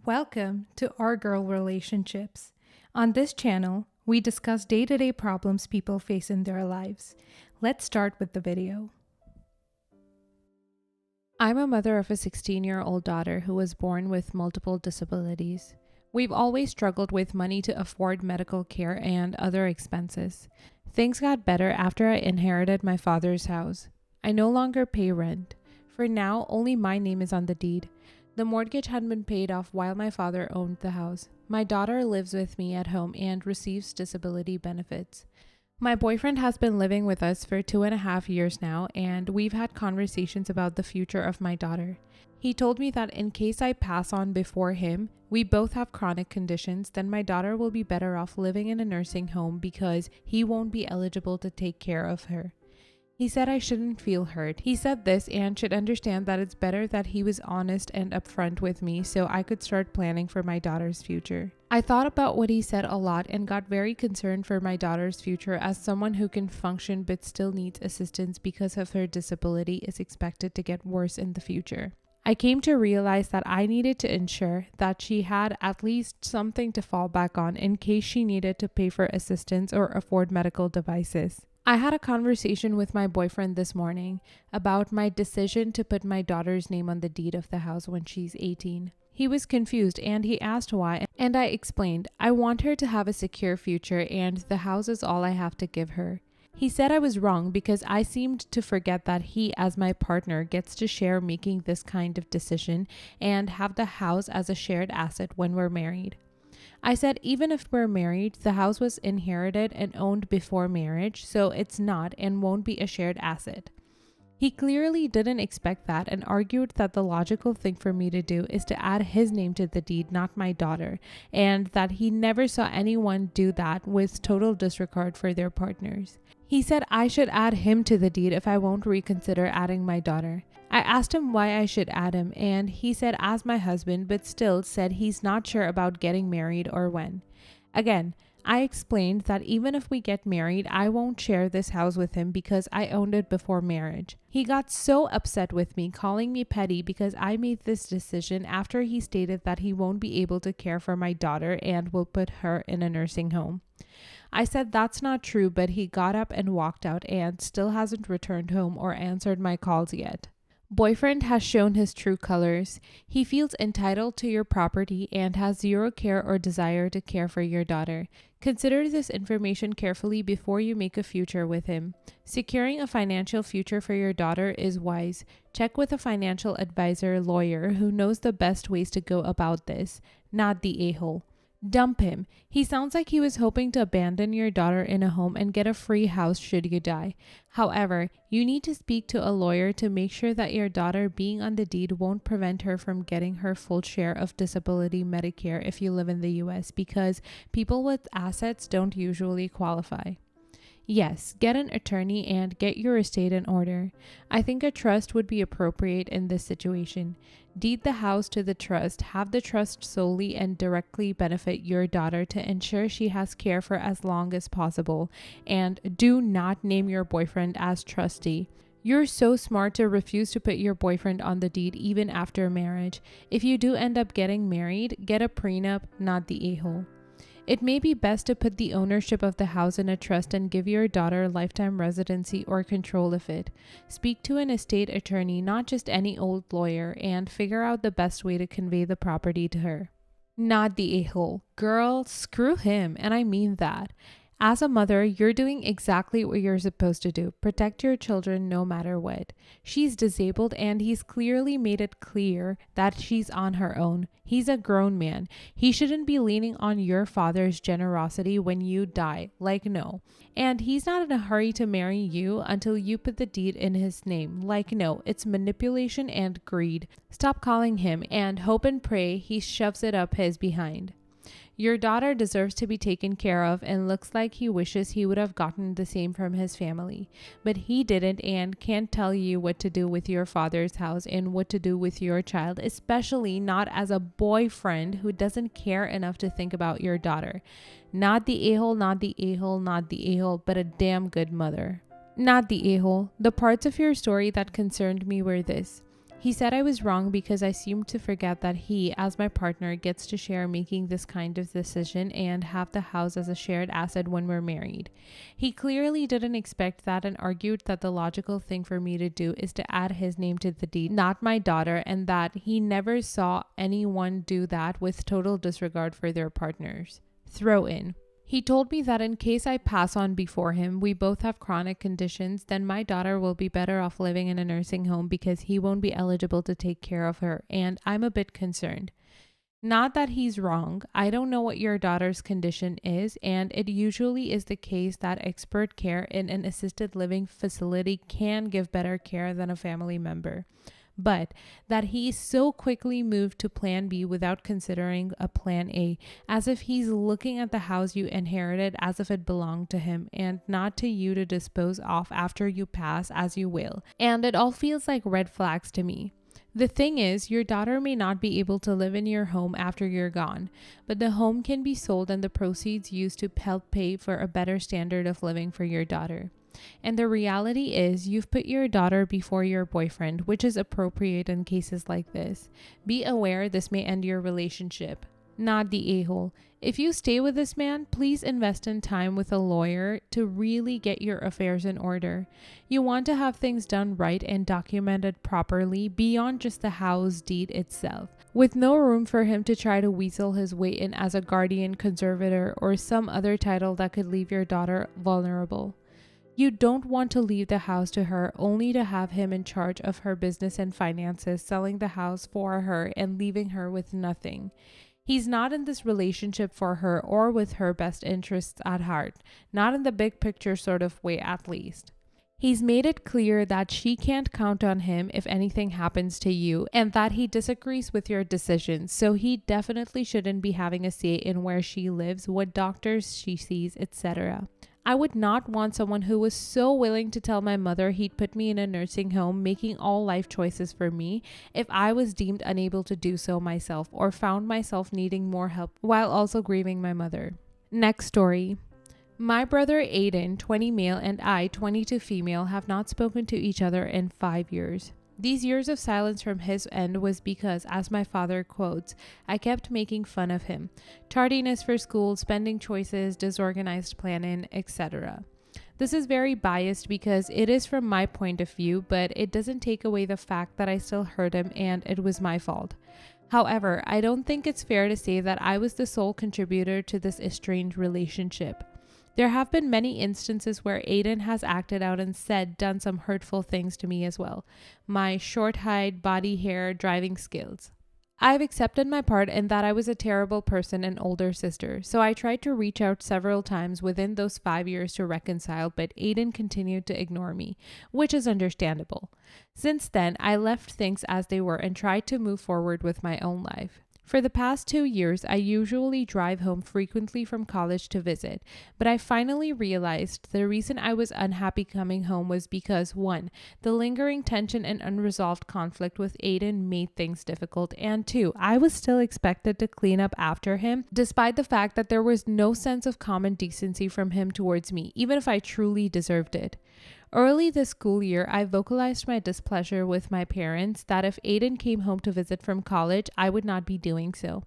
Welcome to Our Girl Relationships. On this channel, we discuss day-to-day problems people face in their lives. Let's start with the video. I'm a mother of a 16-year-old daughter who was born with multiple disabilities. We've always struggled with money to afford medical care and other expenses. Things got better after I inherited my father's house. I no longer pay rent. For now, only my name is on the deed. The mortgage had been paid off while my father owned the house. My daughter lives with me at home and receives disability benefits. My boyfriend has been living with us for 2.5 years now, and we've had conversations about the future of my daughter. He told me that in case I pass on before him, we both have chronic conditions, then my daughter will be better off living in a nursing home because he won't be eligible to take care of her. He said I shouldn't feel hurt. He said this and should understand that it's better that he was honest and upfront with me so I could start planning for my daughter's future. I thought about what he said a lot and got very concerned for my daughter's future as someone who can function but still needs assistance because of her disability is expected to get worse in the future. I came to realize that I needed to ensure that she had at least something to fall back on in case she needed to pay for assistance or afford medical devices. I had a conversation with my boyfriend this morning about my decision to put my daughter's name on the deed of the house when she's 18. He was confused and he asked why, and I explained, I want her to have a secure future and the house is all I have to give her. He said I was wrong because I seemed to forget that he, as my partner, gets to share making this kind of decision and have the house as a shared asset when we're married. I said even if we're married, the house was inherited and owned before marriage, so it's not and won't be a shared asset. He clearly didn't expect that and argued that the logical thing for me to do is to add his name to the deed, not my daughter, and that he never saw anyone do that with total disregard for their partners. He said I should add him to the deed if I won't reconsider adding my daughter. I asked him why I should add him, and he said as my husband, but still said he's not sure about getting married or when. Again, I explained that even if we get married, I won't share this house with him because I owned it before marriage. He got so upset with me, calling me petty because I made this decision after he stated that he won't be able to care for my daughter and will put her in a nursing home. I said that's not true, but he got up and walked out and still hasn't returned home or answered my calls yet. Boyfriend has shown his true colors. He feels entitled to your property and has zero care or desire to care for your daughter. Consider this information carefully before you make a future with him. Securing a financial future for your daughter is wise. Check with a financial advisor lawyer who knows the best ways to go about this, not the a-hole. Dump him. He sounds like he was hoping to abandon your daughter in a home and get a free house should you die. However, you need to speak to a lawyer to make sure that your daughter being on the deed won't prevent her from getting her full share of disability Medicare if you live in the US because people with assets don't usually qualify. Yes, get an attorney and get your estate in order. I think a trust would be appropriate in this situation. Deed the house to the trust, have the trust solely and directly benefit your daughter to ensure she has care for as long as possible, and do not name your boyfriend as trustee. You're so smart to refuse to put your boyfriend on the deed even after marriage. If you do end up getting married, get a prenup, not the a-hole. It may be best to put the ownership of the house in a trust and give your daughter lifetime residency or control of it. Speak to an estate attorney, not just any old lawyer, and figure out the best way to convey the property to her. Not the a-hole. Girl, screw him, and I mean that. As a mother, you're doing exactly what you're supposed to do. Protect your children no matter what. She's disabled and he's clearly made it clear that she's on her own. He's a grown man. He shouldn't be leaning on your father's generosity when you die. Like, no. And he's not in a hurry to marry you until you put the deed in his name. Like, no. It's manipulation and greed. Stop calling him and hope and pray he shoves it up his behind. Your daughter deserves to be taken care of and looks like he wishes he would have gotten the same from his family. But he didn't and can't tell you what to do with your father's house and what to do with your child, especially not as a boyfriend who doesn't care enough to think about your daughter. Not the a-hole, not the a-hole, not the a-hole, but a damn good mother. Not the a-hole. The parts of your story that concerned me were this. He said I was wrong because I seemed to forget that he, as my partner, gets to share making this kind of decision and have the house as a shared asset when we're married. He clearly didn't expect that and argued that the logical thing for me to do is to add his name to the deed, not my daughter, and that he never saw anyone do that with total disregard for their partners. Throw in. He told me that in case I pass on before him, we both have chronic conditions, then my daughter will be better off living in a nursing home because he won't be eligible to take care of her, and I'm a bit concerned. Not that he's wrong. I don't know what your daughter's condition is, and it usually is the case that expert care in an assisted living facility can give better care than a family member. But that he so quickly moved to plan B without considering a plan A, as if he's looking at the house you inherited as if it belonged to him and not to you to dispose off after you pass as you will. And it all feels like red flags to me. The thing is, your daughter may not be able to live in your home after you're gone, but the home can be sold and the proceeds used to help pay for a better standard of living for your daughter. And the reality is, you've put your daughter before your boyfriend, which is appropriate in cases like this. Be aware this may end your relationship. Not the a-hole. If you stay with this man, please invest in time with a lawyer to really get your affairs in order. You want to have things done right and documented properly beyond just the house deed itself, with no room for him to try to weasel his way in as a guardian, conservator, or some other title that could leave your daughter vulnerable. You don't want to leave the house to her only to have him in charge of her business and finances, selling the house for her and leaving her with nothing. He's not in this relationship for her or with her best interests at heart, not in the big picture sort of way at least. He's made it clear that she can't count on him if anything happens to you and that he disagrees with your decisions, so he definitely shouldn't be having a say in where she lives, what doctors she sees, etc. I would not want someone who was so willing to tell my mother he'd put me in a nursing home, making all life choices for me, if I was deemed unable to do so myself or found myself needing more help while also grieving my mother. Next story. My brother Aiden, 20 male, and I, 22 female, have not spoken to each other in 5 years. These years of silence from his end was because, as my father quotes, I kept making fun of him. Tardiness for school, spending choices, disorganized planning, etc. This is very biased because it is from my point of view, but it doesn't take away the fact that I still hurt him and it was my fault. However, I don't think it's fair to say that I was the sole contributor to this estranged relationship. There have been many instances where Aiden has acted out and done some hurtful things to me as well. My short height, body hair, driving skills. I've accepted my part in that I was a terrible person and older sister, so I tried to reach out several times within those 5 years to reconcile, but Aiden continued to ignore me, which is understandable. Since then, I left things as they were and tried to move forward with my own life. For the past 2 years, I usually drive home frequently from college to visit, but I finally realized the reason I was unhappy coming home was because 1. The lingering tension and unresolved conflict with Aiden made things difficult, and 2. I was still expected to clean up after him, despite the fact that there was no sense of common decency from him towards me, even if I truly deserved it. Early this school year, I vocalized my displeasure with my parents that if Aiden came home to visit from college, I would not be doing so.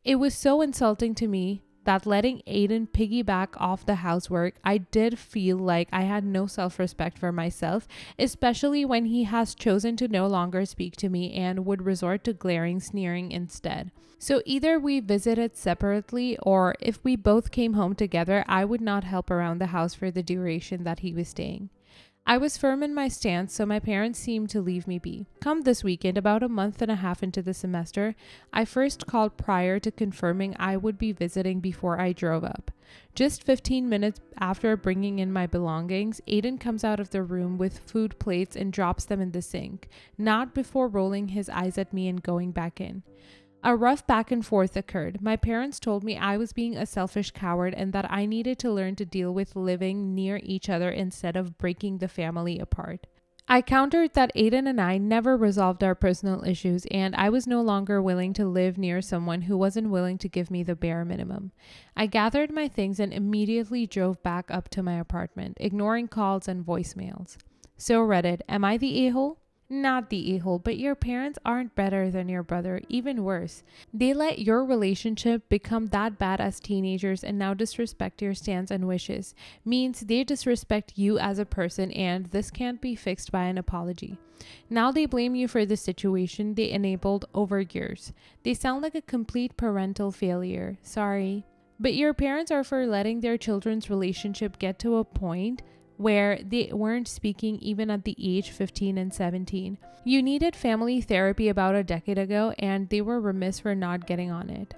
It was so insulting to me that letting Aiden piggyback off the housework, I did feel like I had no self-respect for myself, especially when he has chosen to no longer speak to me and would resort to glaring sneering instead. So either we visited separately, or if we both came home together, I would not help around the house for the duration that he was staying. I was firm in my stance, so my parents seemed to leave me be. Come this weekend, about a month and a half into the semester, I first called prior to confirming I would be visiting before I drove up. Just 15 minutes after bringing in my belongings, Aiden comes out of the room with food plates and drops them in the sink, not before rolling his eyes at me and going back in. A rough back and forth occurred. My parents told me I was being a selfish coward and that I needed to learn to deal with living near each other instead of breaking the family apart. I countered that Aiden and I never resolved our personal issues, and I was no longer willing to live near someone who wasn't willing to give me the bare minimum. I gathered my things and immediately drove back up to my apartment, ignoring calls and voicemails. So Reddit, am I the a-hole? Not the a-hole, but your parents aren't better than your brother, even worse. They let your relationship become that bad as teenagers and now disrespect your stance and wishes. Means they disrespect you as a person, and this can't be fixed by an apology. Now they blame you for the situation they enabled over years. They sound like a complete parental failure. Sorry. But your parents are for letting their children's relationship get to a point where they weren't speaking even at the age 15 and 17. You needed family therapy about a decade ago, and they were remiss for not getting on it.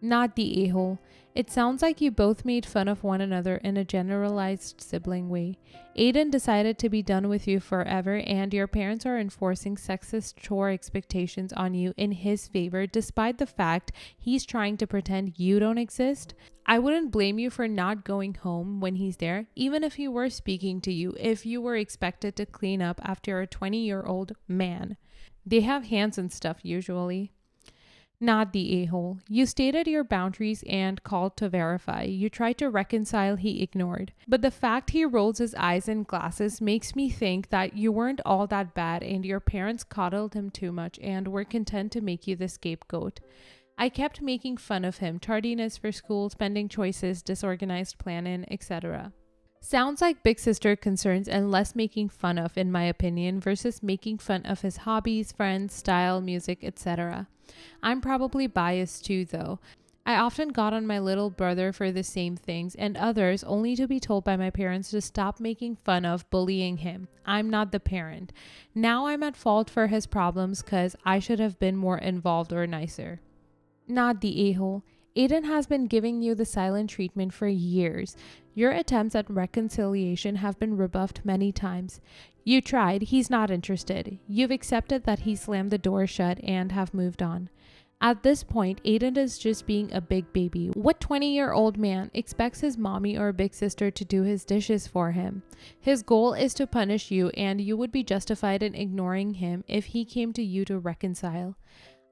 Not the a-hole. It sounds like you both made fun of one another in a generalized sibling way. Aiden decided to be done with you forever, and your parents are enforcing sexist chore expectations on you in his favor despite the fact he's trying to pretend you don't exist. I wouldn't blame you for not going home when he's there, even if he were speaking to you, if you were expected to clean up after a 20-year-old man. They have hands and stuff usually. Not the a-hole. You stated your boundaries and called to verify. You tried to reconcile, he ignored. But the fact he rolls his eyes and glasses makes me think that you weren't all that bad and your parents coddled him too much and were content to make you the scapegoat. I kept making fun of him, tardiness for school, spending choices, disorganized planning, etc. Sounds like big sister concerns and less making fun of, in my opinion, versus making fun of his hobbies, friends, style, music, etc. I'm probably biased too, though. I often got on my little brother for the same things and others, only to be told by my parents to stop making fun of bullying him. I'm not the parent. Now I'm at fault for his problems because I should have been more involved or nicer. Not the a-hole. Aiden has been giving you the silent treatment for years. Your attempts at reconciliation have been rebuffed many times. You tried, he's not interested. You've accepted that he slammed the door shut and have moved on. At this point, Aiden is just being a big baby. What 20-year-old man expects his mommy or big sister to do his dishes for him? His goal is to punish you, and you would be justified in ignoring him if he came to you to reconcile.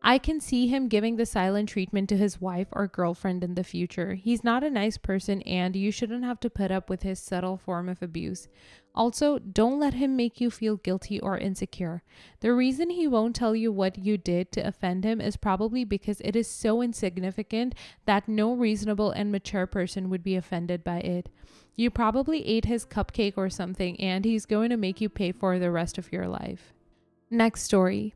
I can see him giving the silent treatment to his wife or girlfriend in the future. He's not a nice person, and you shouldn't have to put up with his subtle form of abuse. Also, don't let him make you feel guilty or insecure. The reason he won't tell you what you did to offend him is probably because it is so insignificant that no reasonable and mature person would be offended by it. You probably ate his cupcake or something, and he's going to make you pay for the rest of your life. Next story.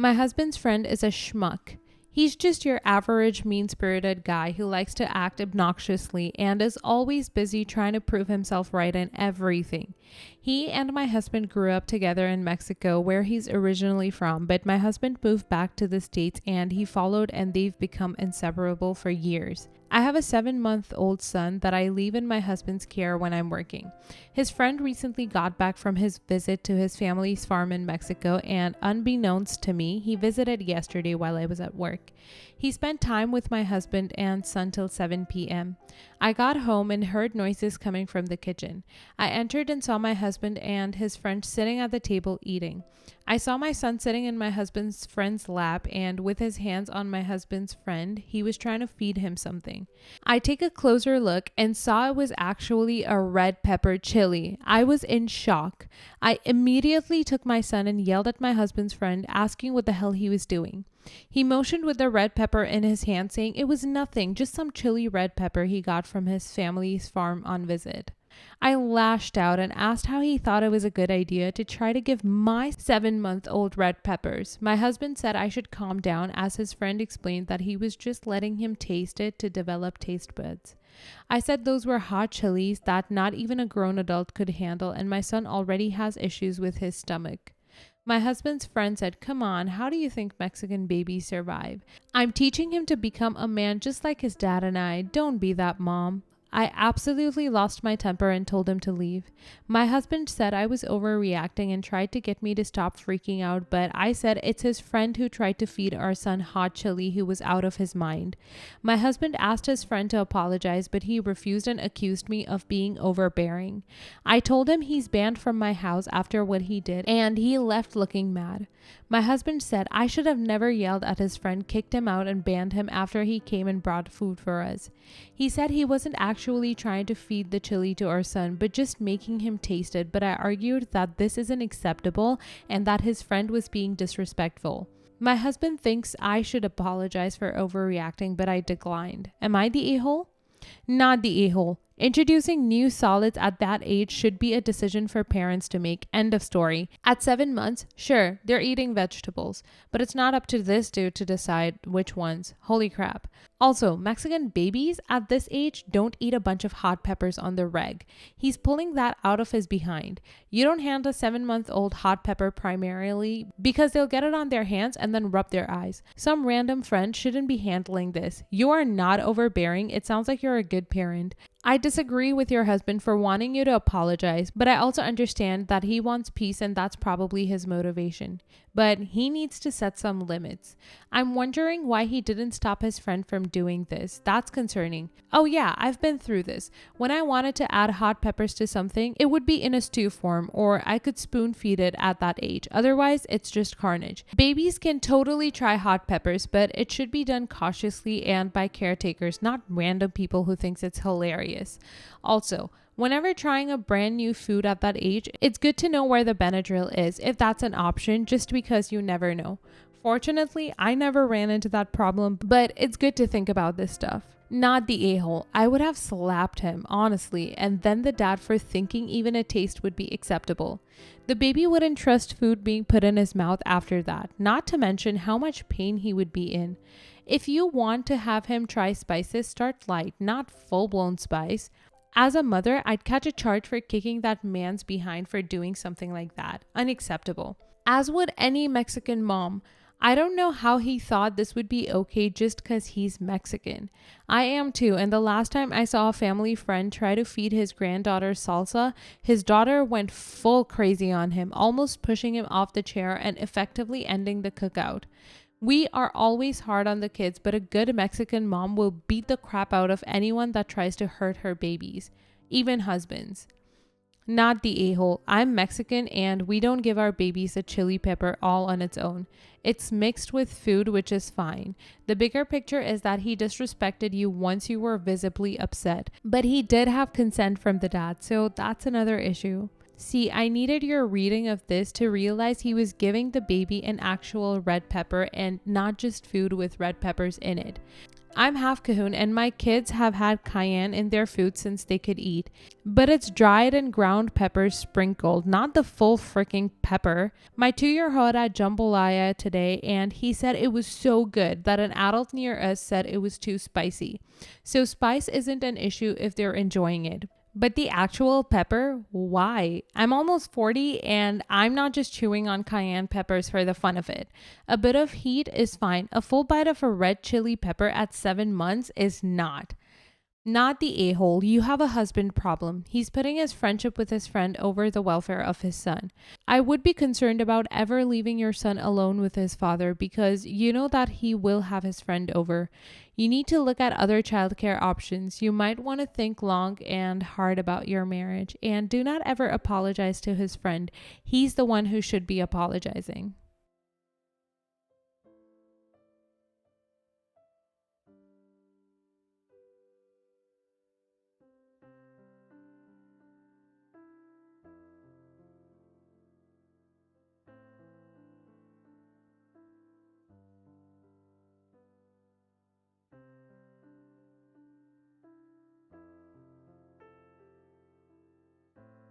My husband's friend is a schmuck. He's just your average mean-spirited guy who likes to act obnoxiously and is always busy trying to prove himself right in everything. He and my husband grew up together in Mexico, where he's originally from, but my husband moved back to the States and he followed, and they've become inseparable for years. I have a 7-month-old son that I leave in my husband's care when I'm working. His friend recently got back from his visit to his family's farm in Mexico, and unbeknownst to me, he visited yesterday while I was at work. He spent time with my husband and son till 7 p.m. I got home and heard noises coming from the kitchen. I entered and saw my husband and his friend sitting at the table eating. I saw my son sitting in my husband's friend's lap, and with his hands on my husband's friend, he was trying to feed him something. I take a closer look and saw it was actually a red pepper chili. I was in shock. I immediately took my son and yelled at my husband's friend, asking what the hell he was doing. He motioned with the red pepper in his hand, saying it was nothing, just some chili red pepper he got from his family's farm on visit. I lashed out and asked how he thought it was a good idea to try to give my 7-month-old red peppers. My husband said I should calm down, as his friend explained that he was just letting him taste it to develop taste buds. I said those were hot chilies that not even a grown adult could handle, and my son already has issues with his stomach. My husband's friend said, "Come on, how do you think Mexican babies survive? I'm teaching him to become a man just like his dad and I. Don't be that, Mom." I absolutely lost my temper and told him to leave. My husband said I was overreacting and tried to get me to stop freaking out, but I said it's his friend who tried to feed our son hot chili who was out of his mind. My husband asked his friend to apologize, but he refused and accused me of being overbearing. I told him he's banned from my house after what he did, and he left looking mad. My husband said I should have never yelled at his friend, kicked him out, and banned him after he came and brought food for us. He said he wasn't actually trying to feed the chili to our son, but just making him taste it. But I argued that this isn't acceptable and that his friend was being disrespectful. My husband thinks I should apologize for overreacting, but I declined. Am I the a-hole? Not the a-hole. Introducing new solids at that age should be a decision for parents to make. End of story. At 7 months, sure, they're eating vegetables, but it's not up to this dude to decide which ones. Holy crap. Also, Mexican babies at this age don't eat a bunch of hot peppers on the reg. He's pulling that out of his behind. You don't hand a 7-month-old hot pepper primarily because they'll get it on their hands and then rub their eyes. Some random friend shouldn't be handling this. You are not overbearing. It sounds like you're a good parent. I disagree with your husband for wanting you to apologize, but I also understand that he wants peace and that's probably his motivation. But he needs to set some limits. I'm wondering why he didn't stop his friend from doing this. That's concerning. Oh yeah, I've been through this. When I wanted to add hot peppers to something, it would be in a stew form, or I could spoon feed it at that age. Otherwise, it's just carnage. Babies can totally try hot peppers, but it should be done cautiously and by caretakers, not random people who thinks it's hilarious. Also, whenever trying a brand new food at that age, it's good to know where the Benadryl is, if that's an option, just because you never know. Fortunately, I never ran into that problem, but it's good to think about this stuff. Not the a-hole. I would have slapped him, honestly, and then the dad for thinking even a taste would be acceptable. The baby wouldn't trust food being put in his mouth after that, not to mention how much pain he would be in. If you want to have him try spices, start light, not full-blown spice. As a mother, I'd catch a charge for kicking that man's behind for doing something like that. Unacceptable. As would any Mexican mom. I don't know how he thought this would be okay just because he's Mexican. I am too, and the last time I saw a family friend try to feed his granddaughter salsa, his daughter went full crazy on him, almost pushing him off the chair and effectively ending the cookout. We are always hard on the kids, but a good Mexican mom will beat the crap out of anyone that tries to hurt her babies, even husbands. Not the a-hole. I'm Mexican and we don't give our babies a chili pepper all on its own. It's mixed with food, which is fine. The bigger picture is that he disrespected you once you were visibly upset, but he did have consent from the dad, so that's another issue. See, I needed your reading of this to realize he was giving the baby an actual red pepper and not just food with red peppers in it. I'm half Cahoon and my kids have had cayenne in their food since they could eat. But it's dried and ground peppers sprinkled, not the full freaking pepper. My 2-year-old had jambalaya today and he said it was so good that an adult near us said it was too spicy. So spice isn't an issue if they're enjoying it. But the actual pepper, why? I'm almost 40 and I'm not just chewing on cayenne peppers for the fun of it. A bit of heat is fine. A full bite of a red chili pepper at 7 months is not. Not the a-hole. You have a husband problem. He's putting his friendship with his friend over the welfare of his son. I would be concerned about ever leaving your son alone with his father because you know that he will have his friend over. You need to look at other childcare options. You might want to think long and hard about your marriage, and do not ever apologize to his friend. He's the one who should be apologizing.